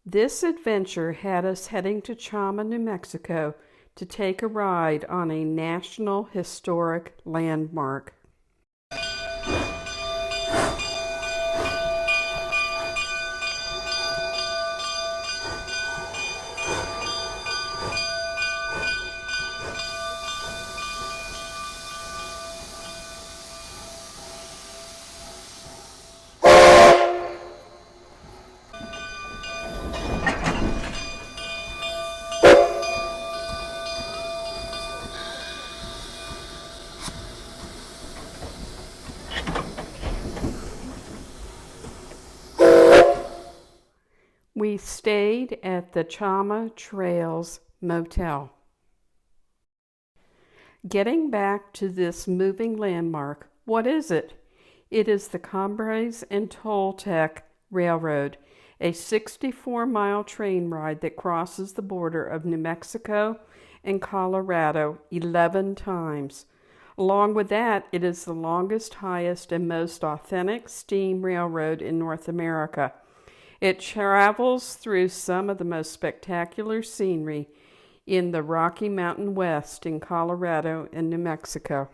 This adventure had us heading to Chama, New Mexico to take a ride on a National Historic Landmark. We stayed at the Chama Trails Motel. Getting back to this moving landmark, what is it? It is the Cumbres and Toltec Railroad, a 64-mile train ride that crosses the border of New Mexico and Colorado 11 times. Along with that, it is the longest, highest, and most authentic steam railroad in North America. It travels through some of the most spectacular scenery in the Rocky Mountain West in Colorado and New Mexico.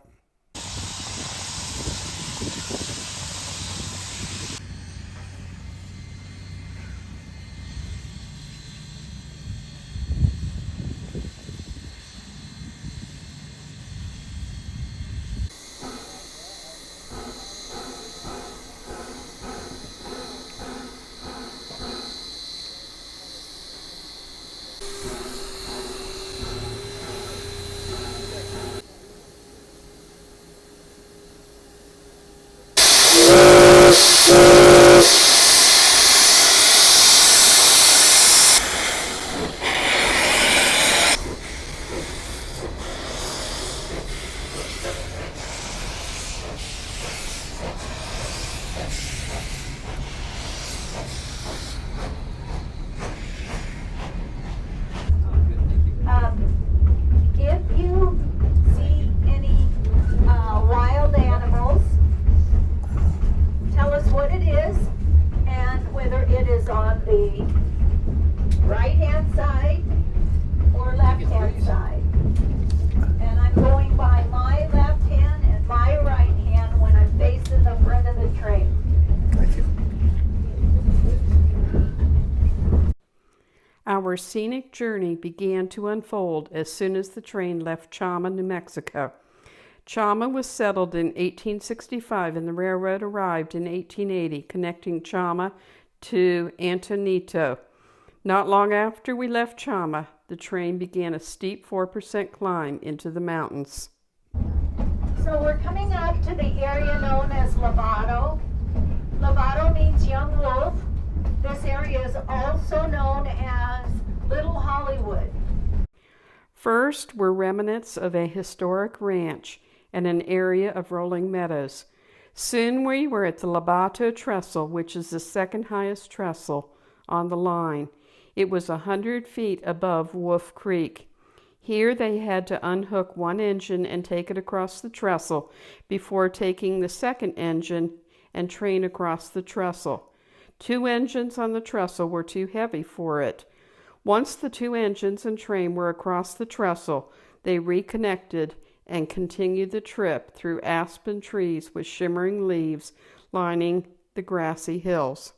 If you see any wild animals, tell us what it is and whether it is on the right-hand side or left-hand side. And I'm going by my left hand and my right hand when I'm facing the front of the train. Our scenic journey began to unfold as soon as the train left Chama, New Mexico. Chama was settled in 1865 and the railroad arrived in 1880, connecting Chama to Antonito. Not long after we left Chama, the train began a steep 4% climb into the mountains. So we're coming up to the area known as Lovato. Lovato means young wolf. This area is also known as Little Hollywood. First were remnants of a historic ranch and an area of rolling meadows. Soon we were at the Lovato Trestle, which is the second highest trestle on the line. It was 100 feet above Wolf Creek. Here they had to unhook one engine and take it across the trestle before taking the second engine and train across the trestle. 2 engines on the trestle were too heavy for it. Once the 2 engines and train were across the trestle, they reconnected and continued the trip through aspen trees with shimmering leaves lining the grassy hills.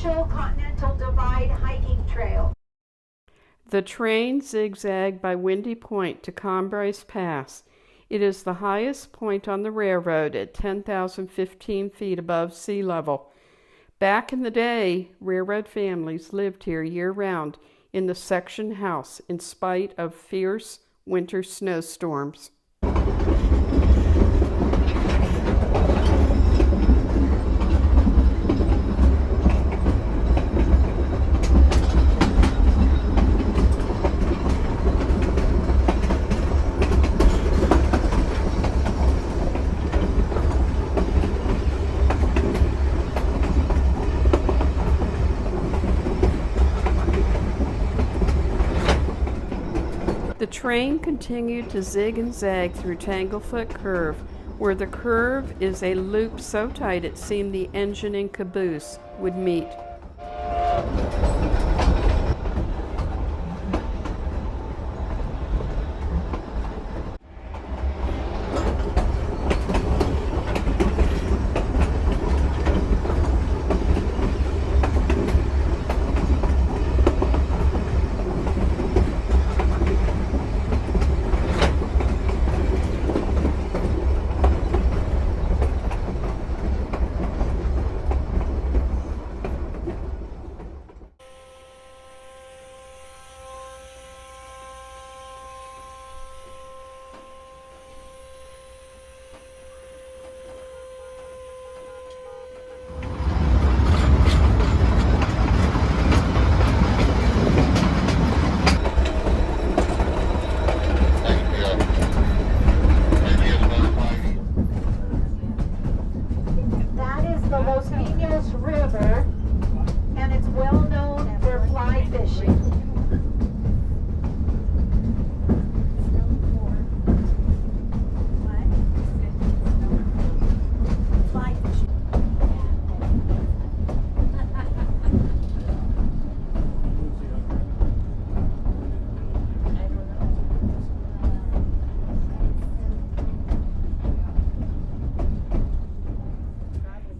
official Continental Divide hiking trail. The train zigzagged by Windy Point to Cumbres Pass. It is the highest point on the railroad at 10,015 feet above sea level. Back in the day, railroad families lived here year-round in the section house in spite of fierce winter snowstorms. The train continued to zig and zag through Tanglefoot Curve, where the curve is a loop so tight it seemed the engine and caboose would meet. River, and it's well known for fly fishing.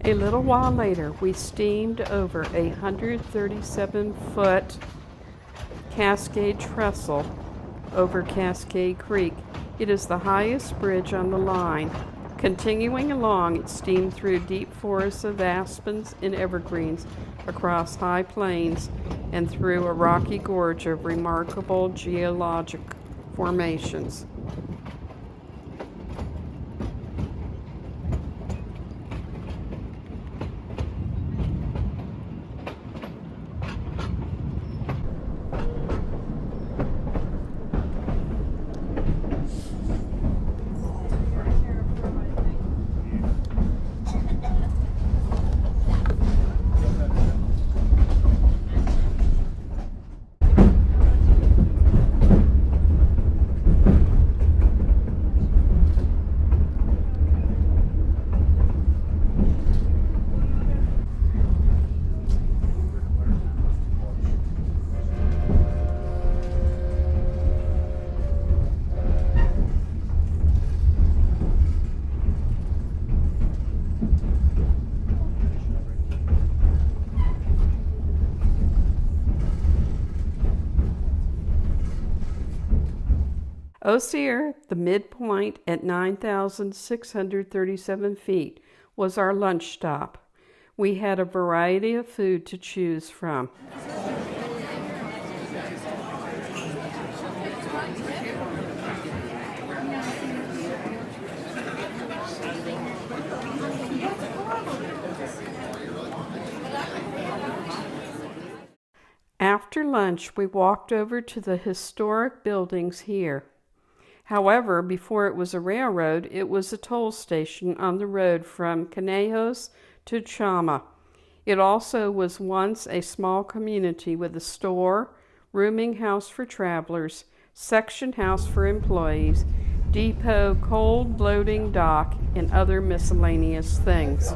A little while later, we steamed over a 137-foot Cascade Trestle over Cascade Creek. It is the highest bridge on the line. Continuing along, it steamed through deep forests of aspens and evergreens, across high plains, and through a rocky gorge of remarkable geologic formations. Osier, the midpoint at 9,637 feet, was our lunch stop. We had a variety of food to choose from. After lunch, we walked over to the historic buildings here. However, before it was a railroad, it was a toll station on the road from Conejos to Chama. It also was once a small community with a store, rooming house for travelers, section house for employees, depot, cold loading dock, and other miscellaneous things.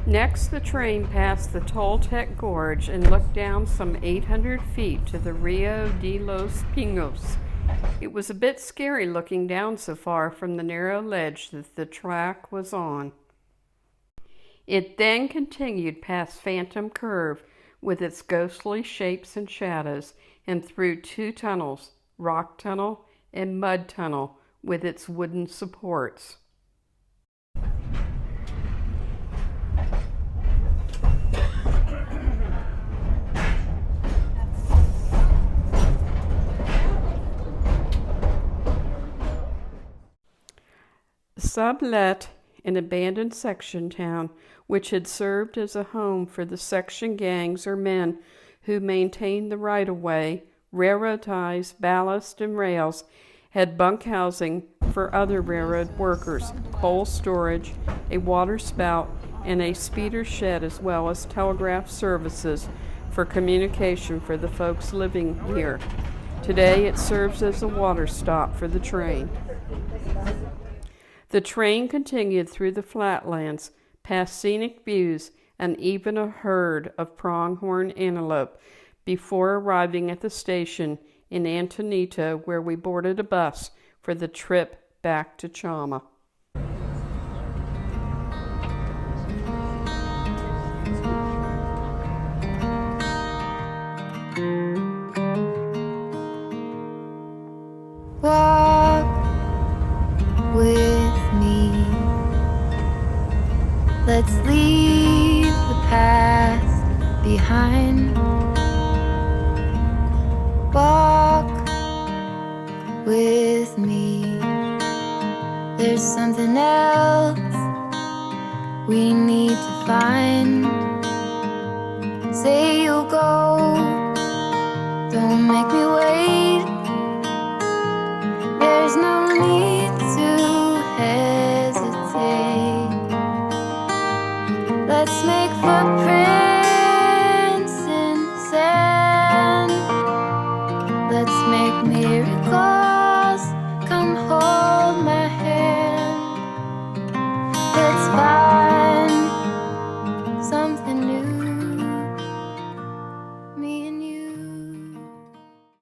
Next, the train passed the Toltec Gorge and looked down some 800 feet to the Rio de los Pinos. It was a bit scary looking down so far from the narrow ledge that the track was on. It then continued past Phantom Curve with its ghostly shapes and shadows, and through two tunnels, Rock Tunnel and Mud Tunnel, with its wooden supports. Sublet, an abandoned section town, which had served as a home for the section gangs or men who maintained the right-of-way, railroad ties, ballast, and rails, had bunkhousing for other railroad workers, coal storage, a water spout, and a speeder shed, as well as telegraph services for communication for the folks living here. Today it serves as a water stop for the train. The train continued through the flatlands, past scenic views, and even a herd of pronghorn antelope, before arriving at the station in Antonito, where we boarded a bus for the trip back to Chama. Walk with me. Let's leave the past behind. Walk with me. There's something else we need to find. Say you'll go, don't make me wait. There's no need to hesitate. Let's make footprints in the sand. Let's make miracles come whole.